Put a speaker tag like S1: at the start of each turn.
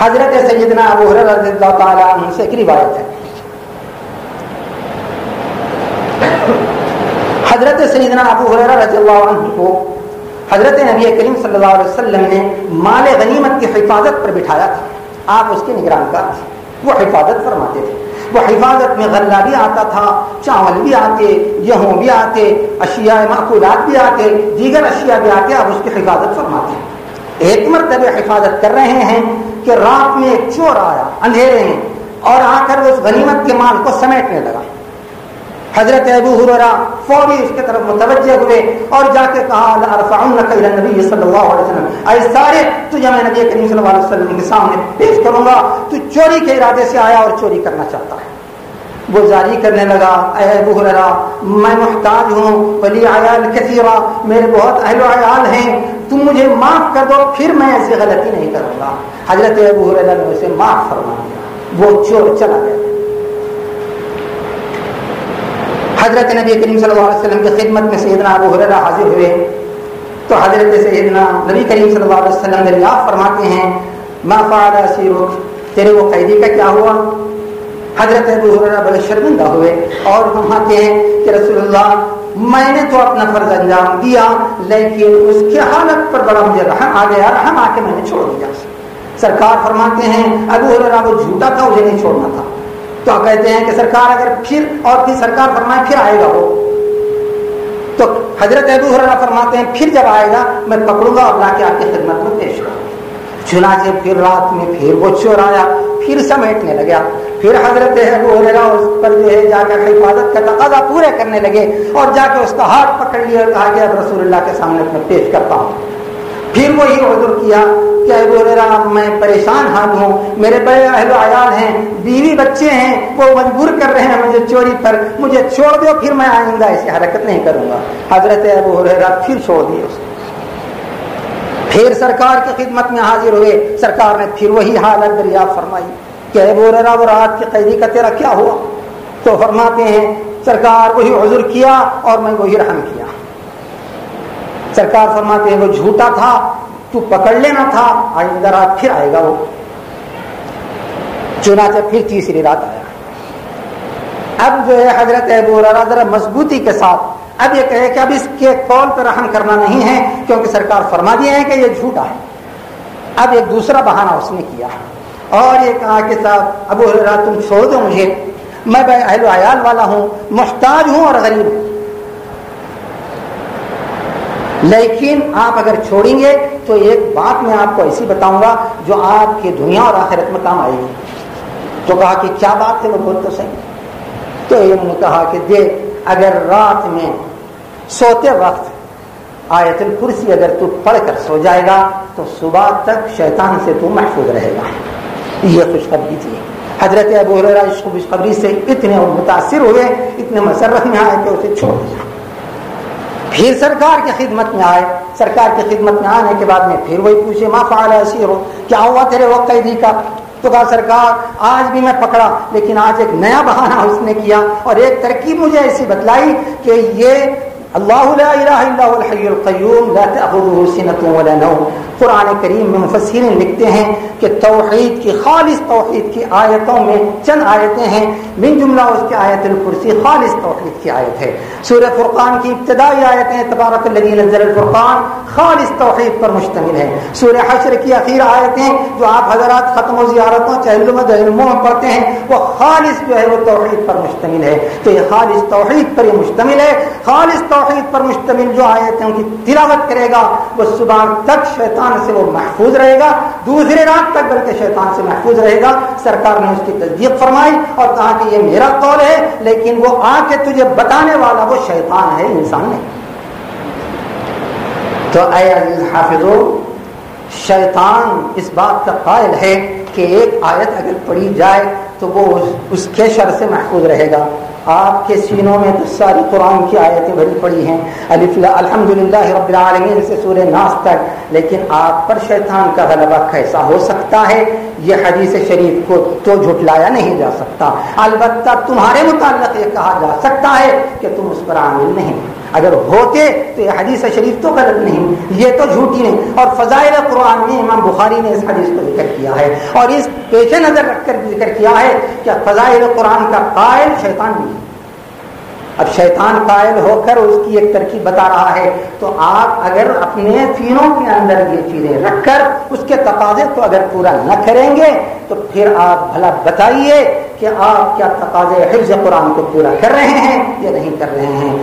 S1: حضرت سیدنا ابو ہریرہ رضی اللہ تعالیٰ عنہ سے ایک روایت ہے. حضرت سیدنا ابو ہریرہ رضی اللہ عنہ کو حضرت نبی کریم صلی اللہ علیہ وسلم نے مال غنیمت کی حفاظت پر بٹھایا تھا. آپ اس کے نگرانگار تھے، وہ حفاظت فرماتے تھے. وہ حفاظت میں غلہ بھی آتا تھا، چاول بھی آتے، گیہوں بھی آتے، اشیاء معقولات بھی آتے، دیگر اشیاء بھی آتے. آپ اس کی حفاظت فرماتے ہیں. ایک مرتبہ حفاظت کر رہے ہیں کہ رات میں ایک چور آیا اندھیرے میں اور آ کر اس غنیمت کے مال کو سمیٹنے لگا. حضرت ابو ہریرہ فوری اس کی طرف متوجہ ہوئے اور جا کے کہا لارفعنک الی النبی صلی اللہ علیہ وسلم، اے سارے تجھے میں نبی کریم صلی اللہ علیہ وسلم کے سامنے پیش کروں گا، تو چوری کے ارادے سے آیا اور چوری کرنا چاہتا ہے. وہ جاری کرنے لگا، اے ابو ہریرہ میں محتاج ہوں، ولی عیال کثیرہ، میرے بہت اہل و عیال ہیں، تم مجھے معاف کر دو، پھر میں ایسی غلطی نہیں کروں گا. حضرت ابو ہریرہ نے اسے معاف فرما دیا. وہ چور چلا گیا. حضرت نبی کریم صلی اللہ علیہ وسلم کی خدمت میں سیدنا ابو ہریرہ حاضر ہوئے تو حضرت سیدنا نبی کریم صلی اللہ علیہ وسلم دریافت فرماتے ہیں ما فعل اسیرک، تیرے وہ قیدی کا کیا ہوا؟ حضرت ابو ہریرہ بڑے شرمندہ ہوئے اور فرماتے ہیں کہ رسول اللہ میں نے تو اپنا فرض انجام دیا، لیکن اس کی حالت پر بڑا مجھے رحم آ گیا، رحم آ کے میں نے چھوڑ دیا. سرکار فرماتے ہیں ابو ہریرہ وہ جھوٹا تھا، اسے نہیں چھوڑنا تھا. تو کہتے ہیں کہ سرکار اگر پھر اور پھر سرکار فرمائے پھر آئے گا وہ، تو حضرت ابو ہریرہ فرماتے ہیں پھر جب آئے گا میں پکڑوں گا اور لا کے آپ کی خدمت میں پیش کروں. چنانچہ پھر رات میں پھر وہ چور آیا، پھر سمیٹنے لگا. پھر حضرت ابو ہریرہ اس پر جو ہے جا کر حفاظت کا تقاضا پورے کرنے لگے اور جا کے اس کا ہاتھ پکڑ لیا اور کہا کہ اب رسول اللہ کے سامنے میں پیش کرتا ہوں. پھر وہی عذر کیا کہ ابو ہریرہ میں پریشان حال ہوں، میرے بڑے اہل و عیال ہیں، بیوی بچے ہیں، وہ مجبور کر رہے ہیں مجھے چوری پر، مجھے چھوڑ دو، پھر میں آئندہ ایسی حرکت نہیں کروں گا. حضرت ابو ہریرہ پھر چھوڑ دیے اسے. پھر سرکار کی خدمت میں حاضر ہوئے. سرکار نے پھر وہی حالت دریافت فرمائی کہ ابو ہریرہ وہ رات کی قیدی کا تیرا کیا ہوا؟ تو فرماتے ہیں سرکار وہی عذر کیا اور میں وہی رحم کیا. سرکار فرماتے ہیں وہ جھوٹا تھا، تو پکڑ لینا تھا، آئندہ رات پھر آئے گا وہ. چنانچہ پھر تیسری رات آیا. اب جو ہے حضرت ابو ہریرہ ذرا مضبوطی کے ساتھ اب یہ کہے کہ اب اس کے قول پر رحم کرنا نہیں ہے کیونکہ سرکار فرما دیے ہیں کہ یہ جھوٹا ہے. اب ایک دوسرا بہانہ اس نے کیا اور یہ کہا کہ صاحب ابو ہریرہ تم چھوڑ دو مجھے، میں اہل و عیال والا ہوں، محتاج ہوں اور غریب ہوں، لیکن آپ اگر چھوڑیں گے تو ایک بات میں آپ کو ایسی بتاؤں گا جو آپ کی دنیا اور آخرت میں کام آئے گی. تو کہا کہ کیا بات ہے؟ وہ بول تو صحیح. تو انہوں نے کہا کہ دیکھ اگر رات میں سوتے وقت آیت الکرسی اگر تو پڑھ کر سو جائے گا تو صبح تک شیطان سے تو محفوظ رہے گا. یہ خوشخبری تھی. حضرت ابو ہریرہ اس خوشخبری سے اتنے متاثر ہوئے، اتنے مسرت میں آئے کہ اسے چھوڑ دیا. پھر سرکار کی خدمت میں آئے. سرکار کی خدمت میں آنے کے بعد میں پھر وہی پوچھے ما فعل اسیرو، کیا ہوا تیرے وہ قیدی کا؟ تو کہا سرکار آج بھی میں پکڑا، لیکن آج ایک نیا بہانہ اس نے کیا اور ایک ترکیب مجھے ایسی بتلائی کہ یہ اللہ لا الہ الا هو الحی القیوم لا تأخذه سنة ولا نوم. قرآن کریم میں مفسرین لکھتے ہیں کہ توحید کی خالص توحید کی آیتوں میں چند آیتیں ہیں، من جملہ اس کی آیت الکرسی خالص توحید کی آیت ہے. سورہ فرقان کی ابتدائی آیتیں تبارک الذی نزل الفرقان خالص توحید پر مشتمل ہے. سورہ حشر کی اخیر آیتیں جو آپ حضرات ختم و زیارتوں چہلموں علموں میں پڑھتے ہیں وہ خالص جو ہے وہ توحید پر مشتمل ہے. تو یہ خالص توحید پر یہ مشتمل ہے. خالص توحید پر مشتمل جو آیتیں کی تلاوت کرے گا وہ صبح تک شیطان سے وہ محفوظ رہے گا، دوسری رات تک بلکہ شیطان سے محفوظ رہے گا. سرکار نے اس کی تصدیق فرمائی اور کہا کہ یہ میرا قول ہے، لیکن وہ آ کے تجھے بتانے والا وہ شیطان ہے، انسان نہیں. تو اے عزیز حافظو، شیطان اس بات کا قائل ہے کہ ایک آیت اگر پڑھی جائے تو وہ اس کے شر سے محفوظ رہے گا. آپ کے سینوں میں تو ساری قرآن کی آیتیں بھری پڑی ہیں، الحمدللہ رب العالمین سے سورہ ناس تک، لیکن آپ پر شیطان کا غلبہ کیسا ہو سکتا ہے یہ حدیث شریف کو تو جھٹلایا نہیں جا سکتا. البتہ تمہارے متعلق یہ کہا جا سکتا ہے کہ تم اس پر عامل نہیں. اگر ہوتے تو یہ حدیث شریف تو غلط نہیں، یہ تو جھوٹی نہیں. اور فضائل قرآن میں امام بخاری نے اس حدیث کو ذکر کیا ہے اور اس پیش نظر رکھ کر ذکر کیا ہے کہ فضائل قرآن کا قائل شیطان بھی ہے. اب شیطان قائل ہو کر اس کی ایک ترکیب بتا رہا ہے، تو آپ اگر اپنے سینوں کے اندر یہ چیزیں رکھ کر اس کے تقاضے کو اگر پورا نہ کریں گے تو پھر آپ بھلا بتائیے کہ آپ کیا تقاضے حفظ قرآن کو پورا کر رہے ہیں یا نہیں کر رہے ہیں.